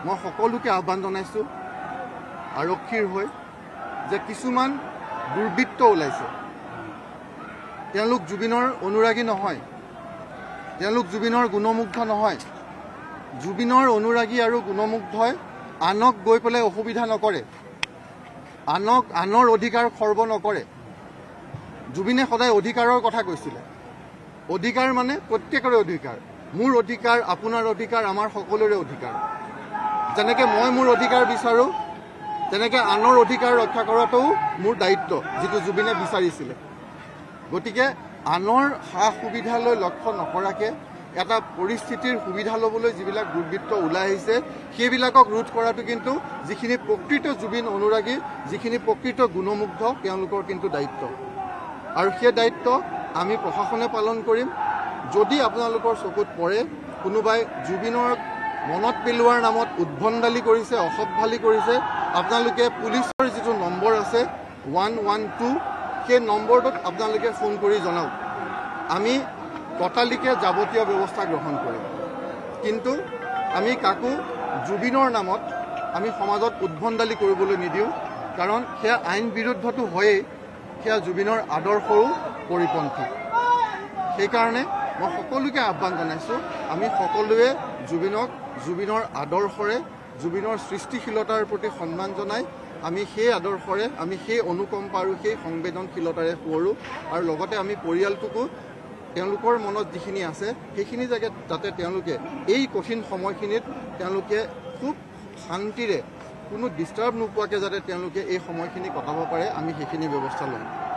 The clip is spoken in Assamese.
মই সকলোকে আহ্বান জনাইছোঁ আৰক্ষীৰ হৈ যে কিছুমান দুৰ্বৃত্ত ওলাইছে। তেওঁলোক জুবিনৰ অনুৰাগী নহয়, তেওঁলোক জুবিনৰ গুণমুগ্ধ নহয়। জুবিনৰ অনুৰাগী আৰু গুণমুগ্ধই আনক গৈ পেলাই অসুবিধা নকৰে, আনৰ অধিকাৰ খৰ্ব নকৰে। জুবিনে সদায় অধিকাৰৰ কথা কৈছিলে। অধিকাৰ মানে প্ৰত্যেকৰে অধিকাৰ, মোৰ অধিকাৰ, আপোনাৰ অধিকাৰ, আমাৰ সকলোৰে অধিকাৰ। যেনেকৈ মই মোৰ অধিকাৰ বিচাৰোঁ, তেনেকৈ আনৰ অধিকাৰ ৰক্ষা কৰাটোও মোৰ দায়িত্ব, যিটো জুবিনে বিচাৰিছিলে। গতিকে আনৰ সা সুবিধালৈ লক্ষ্য নকৰাকৈ এটা পৰিস্থিতিৰ সুবিধা ল'বলৈ যিবিলাক দুৰ্বৃত্ত ওলাই আহিছে, সেইবিলাকক ৰোধ কৰাটো কিন্তু যিখিনি প্ৰকৃত জুবিন অনুৰাগী, যিখিনি প্ৰকৃত গুণমুগ্ধ, তেওঁলোকৰ কিন্তু দায়িত্ব। আৰু সেই দায়িত্ব আমি প্ৰশাসনে পালন কৰিম। যদি আপোনালোকৰ চকুত পৰে কোনোবাই জুবিনৰ মনত পেলোৱাৰ নামত উদ্ভণ্ডালি কৰিছে, অসভ্যালি কৰিছে, আপোনালোকে পুলিচৰ যিটো নম্বৰ আছে 112, সেই নম্বৰটোত আপোনালোকে ফোন কৰি জনাওক। আমি ততালিকে যাৱতীয় ব্যৱস্থা গ্ৰহণ কৰিম। কিন্তু আমি কাকো জুবিনৰ নামত আমি সমাজত উদ্ভণ্ডালি কৰিবলৈ নিদিওঁ, কাৰণ সেয়া আইন বিৰুদ্ধটো হয়েই, সেয়া জুবিনৰ আদৰ্শৰো পৰিপন্থী। সেইকাৰণে মই সকলোকে আহ্বান জনাইছোঁ, আমি সকলোৱে জুবিনৰ আদৰ্শৰে, জুবিনৰ সৃষ্টিশীলতাৰ প্ৰতি সন্মান জনাই আমি সেই আদৰ্শৰে, আমি সেই অনুকম্পা আৰু সেই সংবেদনশীলতাৰে সোঁৱৰোঁ। আৰু লগতে আমি পৰিয়ালটোকো তেওঁলোকৰ মনত যিখিনি আছে সেইখিনি যাতে তেওঁলোকে এই কঠিন সময়খিনিত তেওঁলোকে খুব শান্তিৰে, কোনো ডিষ্টাৰ্ব নোপোৱাকৈ যাতে তেওঁলোকে এই সময়খিনি কটাব পাৰে, আমি সেইখিনি ব্যৱস্থা ল'ম।